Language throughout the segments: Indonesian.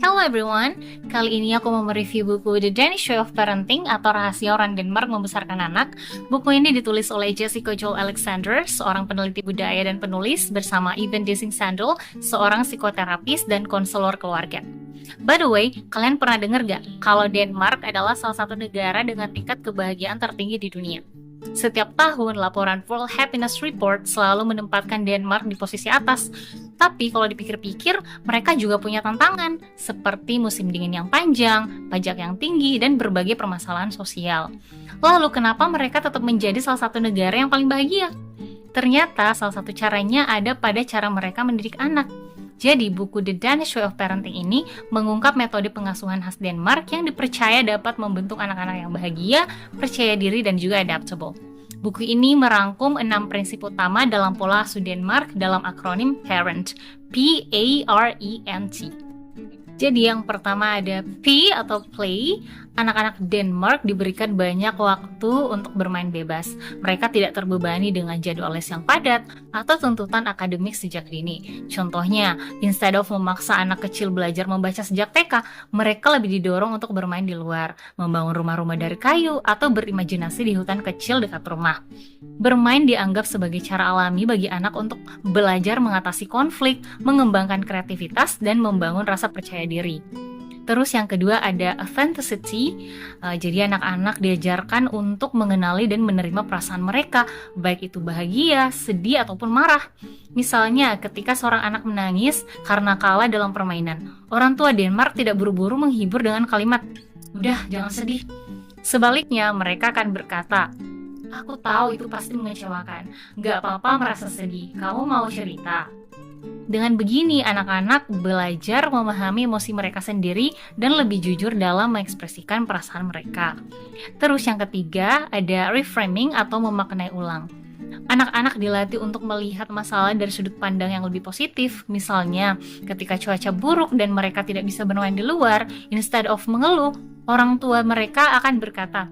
Hello everyone, kali ini aku mau mereview buku The Danish Way of Parenting atau Rahasia Orang Denmark Membesarkan Anak. Buku ini ditulis oleh Jessica Joel Alexander, seorang peneliti budaya dan penulis, bersama Ivan Dissing Sandel, seorang psikoterapis dan konselor keluarga. By the way, kalian pernah dengar gak kalau Denmark adalah salah satu negara dengan tingkat kebahagiaan tertinggi di dunia? Setiap tahun, laporan World Happiness Report selalu menempatkan Denmark di posisi atas. Tapi kalau dipikir-pikir, mereka juga punya tantangan, seperti musim dingin yang panjang, pajak yang tinggi, dan berbagai permasalahan sosial. Lalu kenapa mereka tetap menjadi salah satu negara yang paling bahagia? Ternyata salah satu caranya ada pada cara mereka mendidik anak. Jadi buku The Danish Way of Parenting ini mengungkap metode pengasuhan khas Denmark yang dipercaya dapat membentuk anak-anak yang bahagia, percaya diri, dan juga adaptable. Buku ini merangkum 6 prinsip utama dalam pola asuh Denmark dalam akronim PARENT, P-A-R-E-N-T. Jadi yang pertama ada P atau play. Anak-anak Denmark diberikan banyak waktu untuk bermain bebas. Mereka tidak terbebani dengan jadwal les yang padat atau tuntutan akademik sejak dini. Contohnya, instead of memaksa anak kecil belajar membaca sejak TK, mereka lebih didorong untuk bermain di luar, membangun rumah-rumah dari kayu, atau berimajinasi di hutan kecil dekat rumah. Bermain dianggap sebagai cara alami bagi anak untuk belajar mengatasi konflik, mengembangkan kreativitas, dan membangun rasa percaya diri. Terus yang kedua ada authenticity, jadi anak-anak diajarkan untuk mengenali dan menerima perasaan mereka, baik itu bahagia, sedih, ataupun marah. Misalnya ketika seorang anak menangis karena kalah dalam permainan, orang tua Denmark tidak buru-buru menghibur dengan kalimat, "Udah, jangan sedih." Sebaliknya, mereka akan berkata, "Aku tahu itu pasti mengecewakan, gak apa-apa merasa sedih, kamu mau cerita?" Dengan begini, anak-anak belajar memahami emosi mereka sendiri dan lebih jujur dalam mengekspresikan perasaan mereka. Terus yang ketiga, ada reframing atau memaknai ulang. Anak-anak dilatih untuk melihat masalah dari sudut pandang yang lebih positif. Misalnya, ketika cuaca buruk dan mereka tidak bisa bermain di luar, instead of mengeluh, orang tua mereka akan berkata,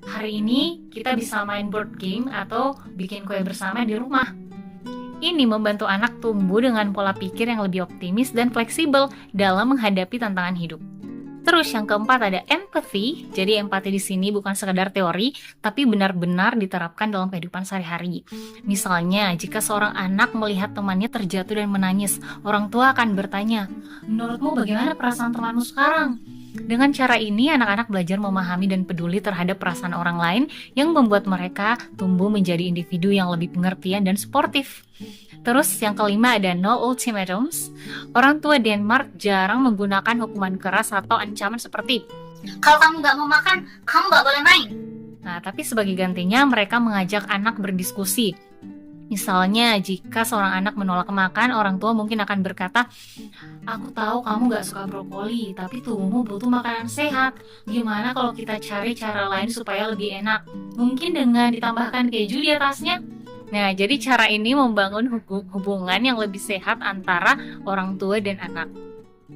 "Hari ini kita bisa main board game atau bikin kue bersama di rumah." Ini membantu anak tumbuh dengan pola pikir yang lebih optimis dan fleksibel dalam menghadapi tantangan hidup. Terus yang keempat ada empathy. Jadi empati di sini bukan sekedar teori, tapi benar-benar diterapkan dalam kehidupan sehari-hari. Misalnya, jika seorang anak melihat temannya terjatuh dan menangis, orang tua akan bertanya, "Menurutmu bagaimana perasaan temanmu sekarang?" Dengan cara ini, anak-anak belajar memahami dan peduli terhadap perasaan orang lain yang membuat mereka tumbuh menjadi individu yang lebih pengertian dan sportif. Terus yang kelima ada no ultimatums. Orang tua Denmark jarang menggunakan hukuman keras atau ancaman seperti, "Kalau kamu gak mau makan, kamu gak boleh main." Nah, tapi sebagai gantinya mereka mengajak anak berdiskusi. Misalnya, jika seorang anak menolak makan, orang tua mungkin akan berkata, "Aku tahu kamu gak suka brokoli, tapi tubuhmu butuh makanan sehat. Gimana kalau kita cari cara lain supaya lebih enak? Mungkin dengan ditambahkan keju di atasnya." Nah, jadi cara ini membangun hubungan yang lebih sehat antara orang tua dan anak.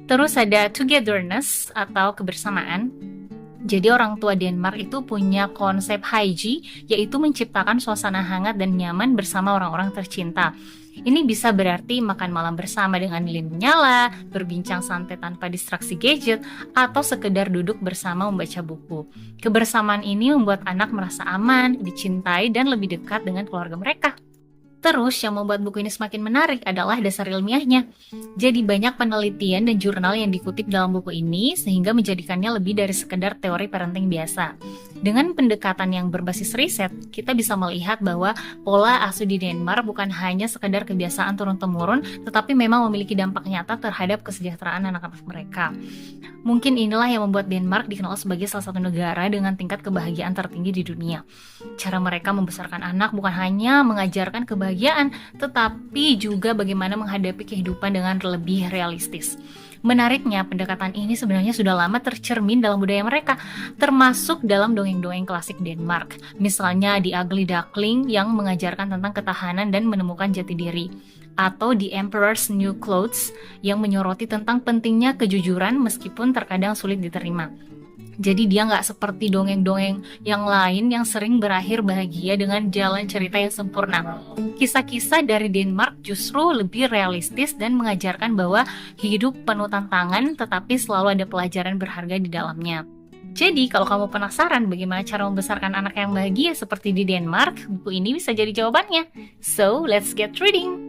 Terus ada togetherness atau kebersamaan. Jadi orang tua Denmark itu punya konsep haiji, yaitu menciptakan suasana hangat dan nyaman bersama orang-orang tercinta. Ini bisa berarti makan malam bersama dengan lilin menyala, berbincang santai tanpa distraksi gadget, atau sekedar duduk bersama membaca buku. Kebersamaan ini membuat anak merasa aman, dicintai, dan lebih dekat dengan keluarga mereka. Terus yang membuat buku ini semakin menarik adalah dasar ilmiahnya. Jadi banyak penelitian dan jurnal yang dikutip dalam buku ini sehingga menjadikannya lebih dari sekedar teori parenting biasa. Dengan pendekatan yang berbasis riset, kita bisa melihat bahwa pola asuh di Denmark bukan hanya sekedar kebiasaan turun-temurun, tetapi memang memiliki dampak nyata terhadap kesejahteraan anak-anak mereka. Mungkin inilah yang membuat Denmark dikenal sebagai salah satu negara dengan tingkat kebahagiaan tertinggi di dunia. Cara mereka membesarkan anak bukan hanya mengajarkan kebahagiaan, tetapi juga bagaimana menghadapi kehidupan dengan lebih realistis. Menariknya, pendekatan ini sebenarnya sudah lama tercermin dalam budaya mereka, termasuk dalam dongeng-dongeng klasik Denmark. Misalnya The Ugly Duckling yang mengajarkan tentang ketahanan dan menemukan jati diri. Atau The Emperor's New Clothes yang menyoroti tentang pentingnya kejujuran meskipun terkadang sulit diterima. Jadi dia nggak seperti dongeng-dongeng yang lain yang sering berakhir bahagia dengan jalan cerita yang sempurna. Kisah-kisah dari Denmark justru lebih realistis dan mengajarkan bahwa hidup penuh tantangan tetapi selalu ada pelajaran berharga di dalamnya. Jadi kalau kamu penasaran bagaimana cara membesarkan anak yang bahagia seperti di Denmark, buku ini bisa jadi jawabannya. So, let's get reading!